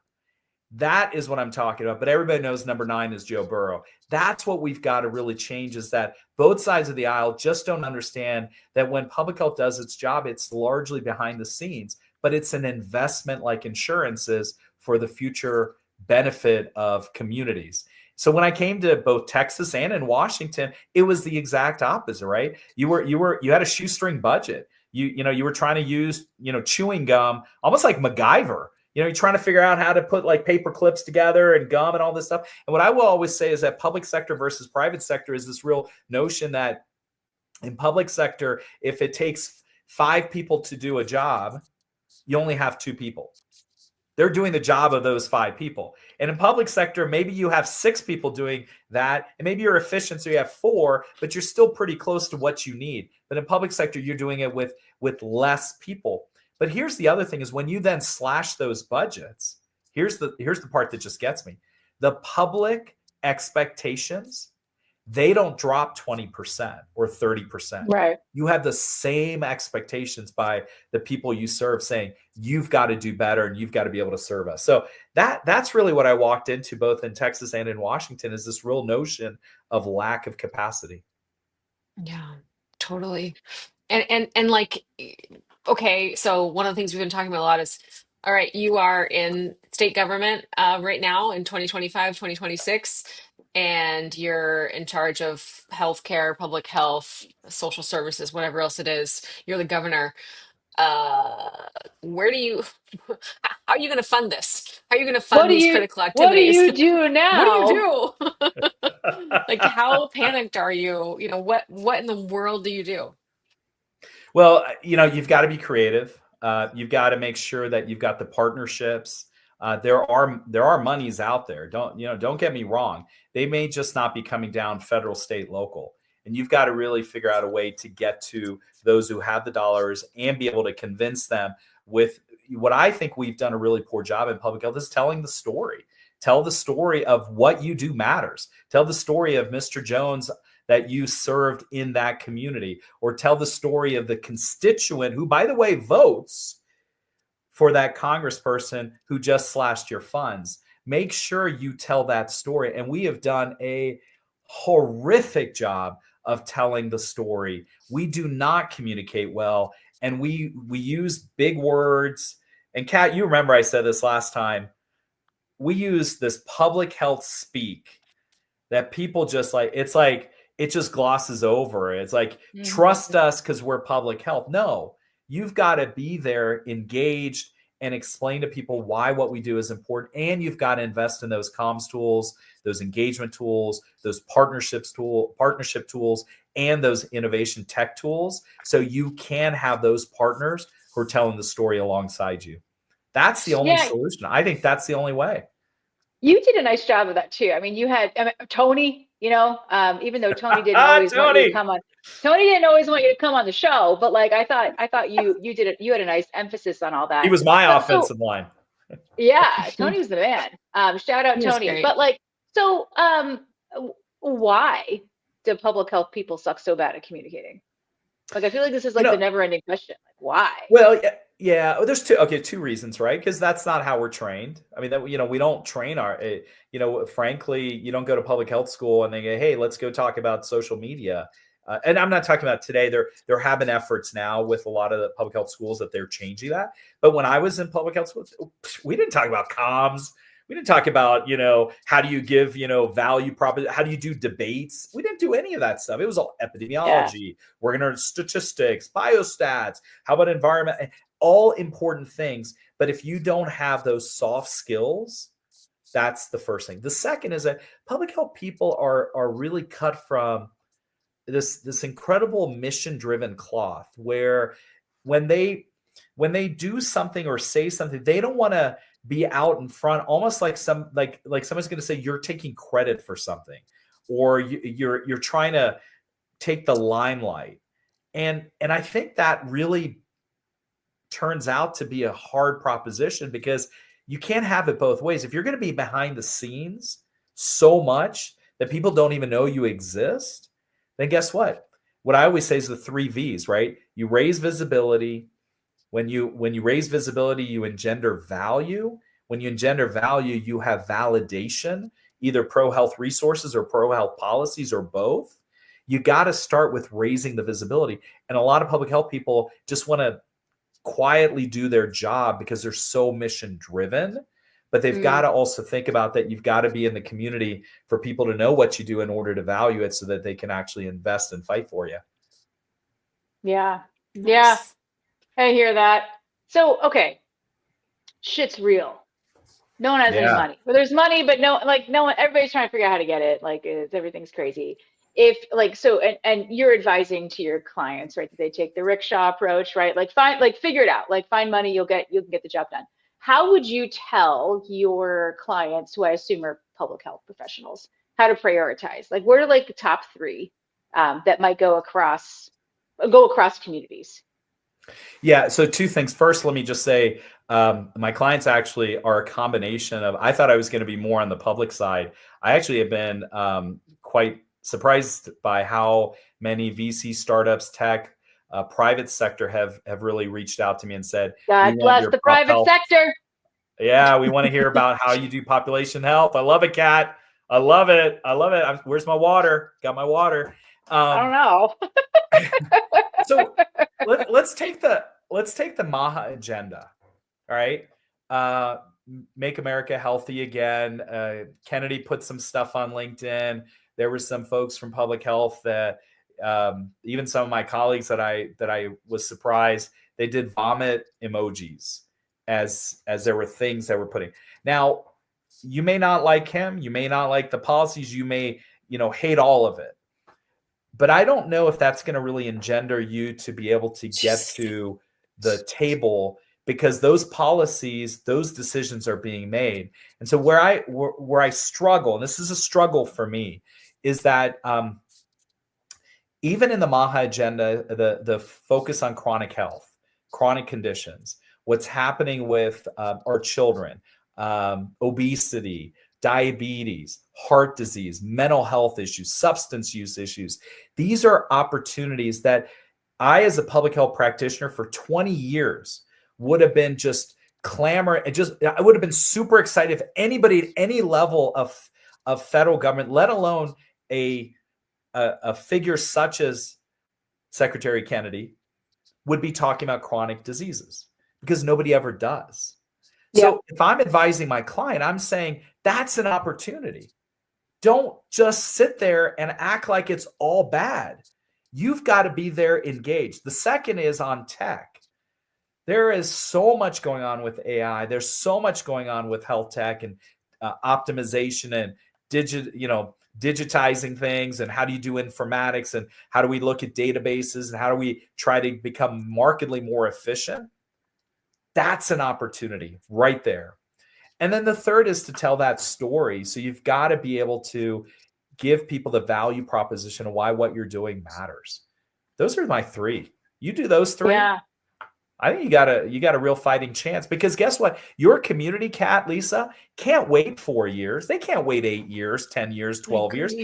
That is what I'm talking about. But everybody knows number 9 is Joe Burrow. That's what we've got to really change, is that both sides of the aisle just don't understand that when public health does its job, it's largely behind the scenes, but it's an investment like insurance is for the future benefit of communities. So when I came to both Texas and in Washington, it was the exact opposite, right? You had a shoestring budget. You were trying to use, chewing gum, almost like MacGyver. You're trying to figure out how to put like paper clips together and gum and all this stuff. And what I will always say is that public sector versus private sector is this real notion that in public sector, if it takes 5 people to do a job, you only have 2 people. They're doing the job of those 5 people. And in public sector, maybe you have 6 people doing that, and maybe you're efficient, so you have 4, but you're still pretty close to what you need. But in public sector, you're doing it with less people. But here's the other thing is when you then slash those budgets, here's the part that just gets me. The public expectations they don't drop 20% or 30%. Right. You have the same expectations by the people you serve, saying you've got to do better and you've got to be able to serve us. So that's really what I walked into both in Texas and in Washington, is this real notion of lack of capacity. Yeah, totally. And like, okay, so one of the things we've been talking about a lot is, all right, you are in state government right now in 2025, 2026, and you're in charge of healthcare, public health, social services, whatever else it is. You're the governor. Uh, where do you, how are you going to fund this? How are you going to fund these critical what do activities? you do What do you now? do? Like, how panicked are you? You know, what in the world do you do? Well, you've got to be creative. You've got to make sure that you've got the partnerships. There are monies out there. Don't get me wrong. They may just not be coming down federal, state, local. And you've got to really figure out a way to get to those who have the dollars and be able to convince them with what I think we've done a really poor job in public health is telling the story. Tell the story of what you do matters. Tell the story of Mr. Jones that you served in that community, or tell the story of the constituent who, by the way, votes for that congressperson who just slashed your funds. Make sure you tell that story. And we have done a horrific job of telling the story. We do not communicate well, and we use big words. And Kat, you remember I said this last time. We use this public health speak that people just like, it just glosses over. It's like, trust us because we're public health. No, you've got to be there, engaged, and explain to people why what we do is important. And you've got to invest in those comms tools, those engagement tools, those partnership tools, and those innovation tech tools. So you can have those partners who are telling the story alongside you. That's the only solution. I think that's the only way. You did a nice job of that too. I mean, you had Tony, even though Tony didn't always want you to come on. Tony didn't always want you to come on the show, but like I thought you did it. You had a nice emphasis on all that. He was my offensive line. Yeah, Tony was the man. Shout out Tony. But like, so why do public health people suck so bad at communicating? Like, I feel like this is like the never-ending question. Like, why? Well, yeah. There's two reasons, right? Because that's not how we're trained. I mean, we don't train frankly, you don't go to public health school and they go, hey, let's go talk about social media. And I'm not talking about today. There have been efforts now with a lot of the public health schools that they're changing that. But when I was in public health school, we didn't talk about comms. We didn't talk about, how do you give, value proposition? How do you do debates? We didn't do any of that stuff. It was all epidemiology. Yeah. We're going to statistics, biostats. How about environment? All important things. But if you don't have those soft skills, that's the first thing. The second is that public health people are really cut from this incredible mission-driven cloth, where when they do something or say something, they don't want to be out in front, almost like like someone's going to say you're taking credit for something, or you're trying to take the limelight, and I think that really turns out to be a hard proposition, because you can't have it both ways. If you're going to be behind the scenes so much that people don't even know you exist, then guess what? What I always say is the 3 V's, right? You raise visibility. When you raise visibility, you engender value. When you engender value, you have validation, either pro-health resources or pro-health policies or both. You got to start with raising the visibility. And a lot of public health people just want to quietly do their job because they're so mission driven. But they've got to also think about that you've got to be in the community for people to know what you do in order to value it, so that they can actually invest and fight for you. Yeah. Nice. Yeah. I hear that. So, okay. Shit's real. No one has any money. Well, there's money, but no one, everybody's trying to figure out how to get it. Like, everything's crazy. If and you're advising to your clients, right, that they take the rickshaw approach, right? Figure it out, find money, you can get the job done. How would you tell your clients, who I assume are public health professionals, how to prioritize? Like, what are the top 3 that might go across communities? Yeah. So 2 things. First, let me just say, my clients actually are a combination of, I thought I was going to be more on the public side. I actually have been quite surprised by how many VC startups, tech, private sector have really reached out to me and said, we God want bless your the pop private health. sector. Yeah, we want to hear about how you do population health. I love it, Kat. I love it. I love it. Where's my water? Got my water. I don't know. So let's take the Maha agenda. All right. Uh, Make America healthy again. Kennedy put some stuff on LinkedIn. There were some folks from public health that even some of my colleagues that I was surprised they did vomit emojis as there were things that were putting. Now, you may not like him, you may not like the policies, you may hate all of it, but I don't know if that's going to really engender you to be able to get to the table, because those policies, those decisions are being made. And so where I struggle, and this is a struggle for me, is that even in the Maha agenda, the focus on chronic health, chronic conditions, what's happening with our children, obesity, diabetes, heart disease, mental health issues, substance use issues. These are opportunities that I, as a public health practitioner for 20 years, would have been just clamor and I would have been super excited if anybody at any level of federal government, let alone a figure such as Secretary Kennedy, would be talking about chronic diseases, because nobody ever does. Yeah. So if I'm advising my client, I'm saying that's an opportunity. Don't just sit there and act like it's all bad. You've got to be there engaged. The second is on tech. There is so much going on with AI. There's so much going on with health tech and optimization and digitizing things, and how do you do informatics, and how do we look at databases, and how do we try to become markedly more efficient? That's an opportunity right there. And then the third is to tell that story. So you've got to be able to give people the value proposition of why what you're doing matters. Those are my three. You do those three. Yeah. I think you got a real fighting chance, because guess what? Your community, Kat, Lisa, can't wait 4 years. They can't wait 8 years, 10 years, 12 years.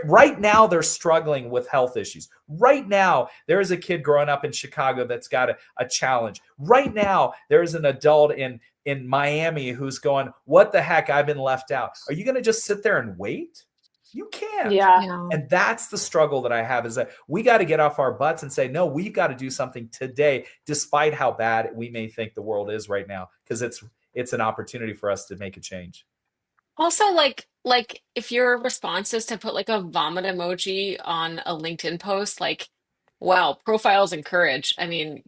Right now, they're struggling with health issues. Right now, there is a kid growing up in Chicago that's got a challenge. Right now, there is an adult in Miami who's going, what the heck? I've been left out. Are you going to just sit there and wait? You can't. Yeah. And that's the struggle that I have, is that we got to get off our butts and say, no, we've got to do something today, despite how bad we may think the world is right now, because it's an opportunity for us to make a change. Also, like if your response is to put like a vomit emoji on a LinkedIn post, like, wow, profiles encourage. I mean,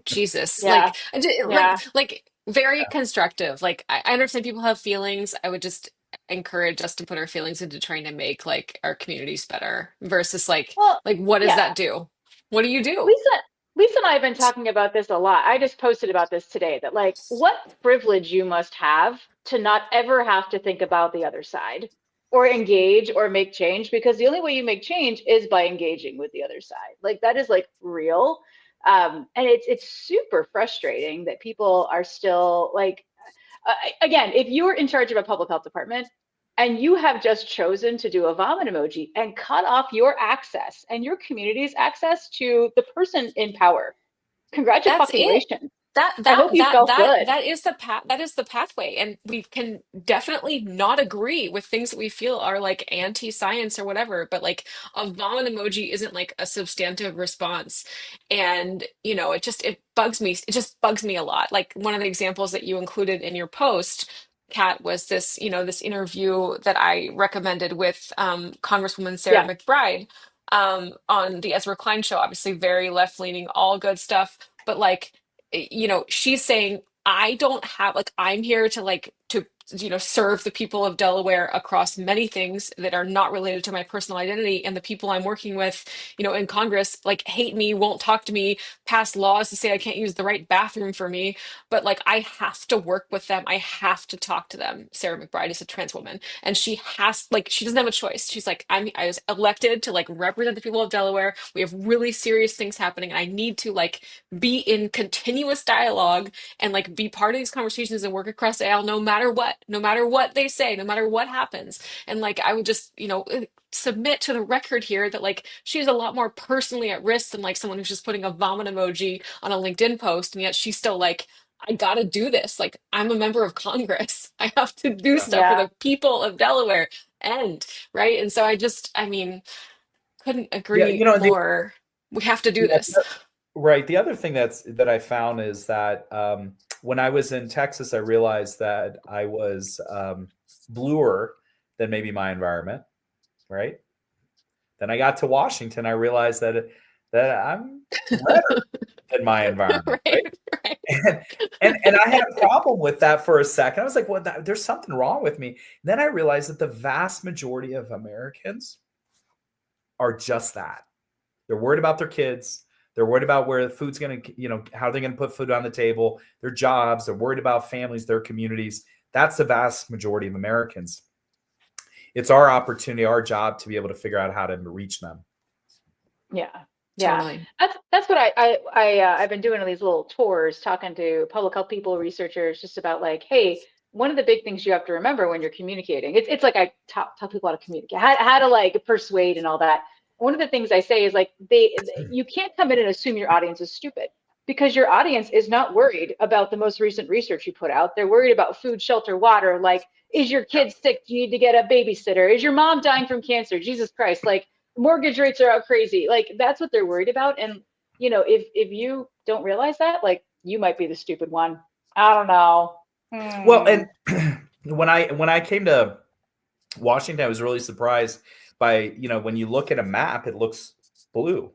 Jesus, Yeah. Yeah. like very constructive. Like I understand people have feelings. I would just encourage us to put our feelings into trying to make like our communities better versus Well, like what does yeah. that do? What do you do? Lisa and I have been talking about this a lot. I just posted about this today, that like what privilege you must have to not ever have to think about the other side or engage or make change, because the only way you make change is by engaging with the other side. Like that is like real. And it's super frustrating that people are still like, again, if you're in charge of a public health department and you have just chosen to do a vomit emoji and cut off your access and your community's access to the person in power, That's it. congratulations. That I that hope you that felt that good. that is the pathway, and we can definitely not agree with things that we feel are like anti-science or whatever, but like a vomit emoji isn't like a substantive response. And it just bugs me a lot. Like one of the examples that you included in your post, Kat, was this interview that I recommended with Congresswoman Sarah Yeah. McBride on the Ezra Klein show. Obviously very left-leaning, all good stuff, but like she's saying, I don't have like, I'm here to serve the people of Delaware across many things that are not related to my personal identity. And the people I'm working with, in Congress, like hate me, won't talk to me, pass laws to say I can't use the right bathroom for me. But like, I have to work with them. I have to talk to them. Sarah McBride is a trans woman, and she doesn't have a choice. She's like, I was elected to like represent the people of Delaware. We have really serious things happening, and I need to like be in continuous dialogue and like be part of these conversations and work across the aisle no matter what. no matter what they say, no matter what happens. And like, I would just, submit to the record here that like she's a lot more personally at risk than like someone who's just putting a vomit emoji on a LinkedIn post, and yet she's still like, I gotta do this. Like, I'm a member of Congress. I have to do Yeah. stuff for Yeah. the people of Delaware. And right. And so I mean, couldn't Yeah, agree more. We have to do yeah, this. right. The other thing that I found is that when I was in Texas, I realized that I was bluer than maybe my environment. Right. Then I got to Washington. I realized that I'm redder than my environment. Right. Right, right. And I had a problem with that for a second. I was like, well, there's something wrong with me. And then I realized that the vast majority of Americans are just that. They're worried about their kids. They're worried about where the food's going to, how they're going to put food on the table, their jobs. They're worried about families, their communities. That's the vast majority of Americans. It's our opportunity, our job to be able to figure out how to reach them. Yeah. Yeah. Totally. That's what I've been doing on these little tours, talking to public health people, researchers, just about like, hey, one of the big things you have to remember when you're communicating, it's like I tell people how to communicate, how to like persuade and all that. One of the things I say is like you can't come in and assume your audience is stupid, because your audience is not worried about the most recent research you put out. They're worried about food, shelter, water. Like, is your kid sick? Do you need to get a babysitter? Is your mom dying from cancer? Jesus Christ. Like, mortgage rates are out crazy. Like, that's what they're worried about. And, if you don't realize that, like, you might be the stupid one. I don't know. Well, and when I came to Washington, I was really surprised by, when you look at a map, it looks blue.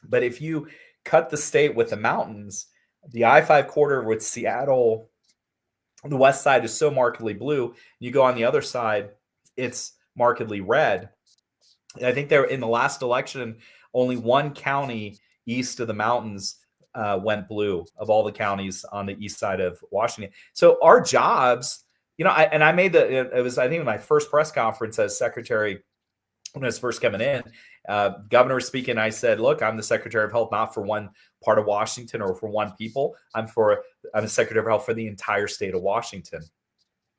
But if you cut the state with the mountains, the I-5 corridor with Seattle, the west side is so markedly blue. You go on the other side, it's markedly red. And I think in the last election, only one county east of the mountains went blue of all the counties on the east side of Washington. So our jobs, I made it was, I think, my first press conference as secretary when I was first coming in, governor was speaking. I said, look, I'm the Secretary of Health, not for one part of Washington or for one people. I'm the Secretary of Health for the entire state of Washington,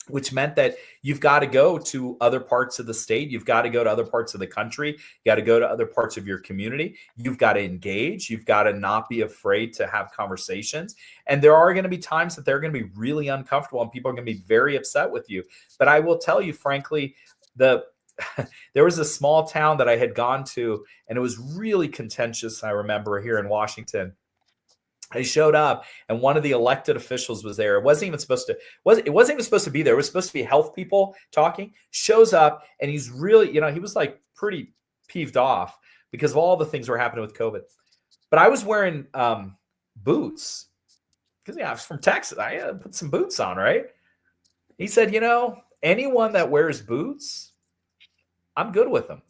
which meant that you've got to go to other parts of the state. You've got to go to other parts of the country. You got to go to other parts of your community. You've got to engage. You've got to not be afraid to have conversations. And there are going to be times that they're going to be really uncomfortable and people are going to be very upset with you. But I will tell you, frankly, there was a small town that I had gone to, and it was really contentious. I remember here in Washington, I showed up, and one of the elected officials was there. It wasn't even supposed to be there. It was supposed to be health people talking. Shows up, and he's really, he was like pretty peeved off because of all the things that were happening with COVID. But I was wearing boots because I was from Texas. I had to put some boots on, right? He said, anyone that wears boots, I'm good with them.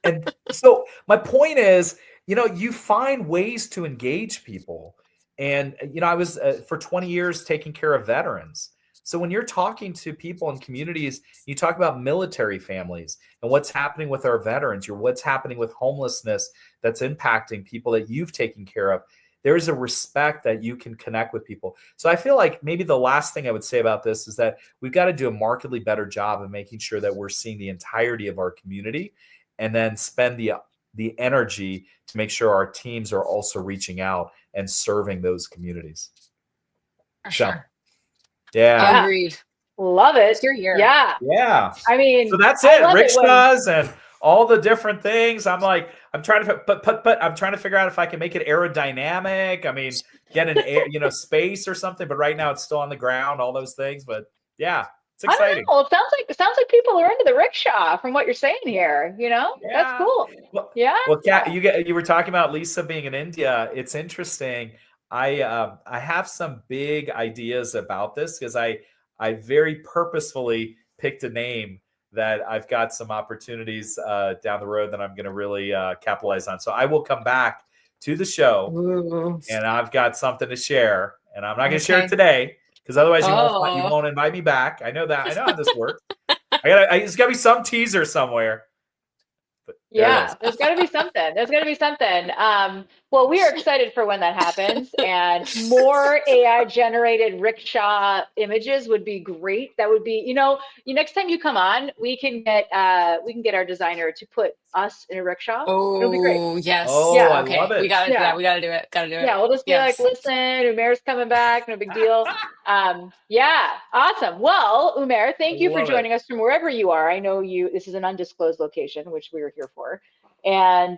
And so my point is, you find ways to engage people. And, I was for 20 years taking care of veterans. So when you're talking to people in communities, you talk about military families and what's happening with our veterans, or what's happening with homelessness that's impacting people that you've taken care of. There's a respect that you can connect with people. So I feel like maybe the last thing I would say about this is that we've got to do a markedly better job of making sure that we're seeing the entirety of our community, and then spend the energy to make sure our teams are also reaching out and serving those communities. For sure. Yeah. Agreed. Love it. You're here. Yeah. Yeah. I mean, so that's it. Rich does and all the different things. I'm trying to figure out if I can make it aerodynamic. I mean, get an air, space or something. But right now it's still on the ground. All those things. But yeah, it's exciting. I don't know. It sounds like people are into the rickshaw from what you're saying here. Yeah. That's cool. Well, yeah. Well, Kat, you were talking about Lisa being in India. It's interesting. I have some big ideas about this because I very purposefully picked a name that I've got some opportunities down the road that I'm going to really capitalize on. So I will come back to the show. Ooh. And I've got something to share, and I'm not going to share it today because otherwise you won't invite me back. I know that. I know how this works. There's got to be some teaser somewhere. But There it Yeah, is. there's got to be something. There's got to be something. Well, we are excited for when that happens, and more AI generated rickshaw images would be great. That would be, next time you come on, we can get our designer to put us in a rickshaw. It'll be great. Oh, yes. Oh, Yeah, I love Okay. We it. got to, yeah, yeah. we got to do it. Got to do it. Yeah, we'll just be like, Yes. listen, Umair's coming back, no big deal. Yeah, awesome. Well, Umair, I thank you for love it. joining us from wherever you are. I know this is an undisclosed location, which we are here for. And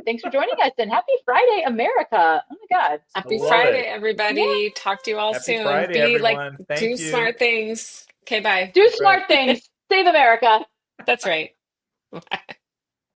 thanks for joining us, and happy Friday, America. Oh my God. I Happy love Friday, it. Yeah, everybody. Talk to you all Happy soon. Friday, Be like, everyone. do Thank you. smart things. Okay, bye. do That's right. smart things. Save America. That's right.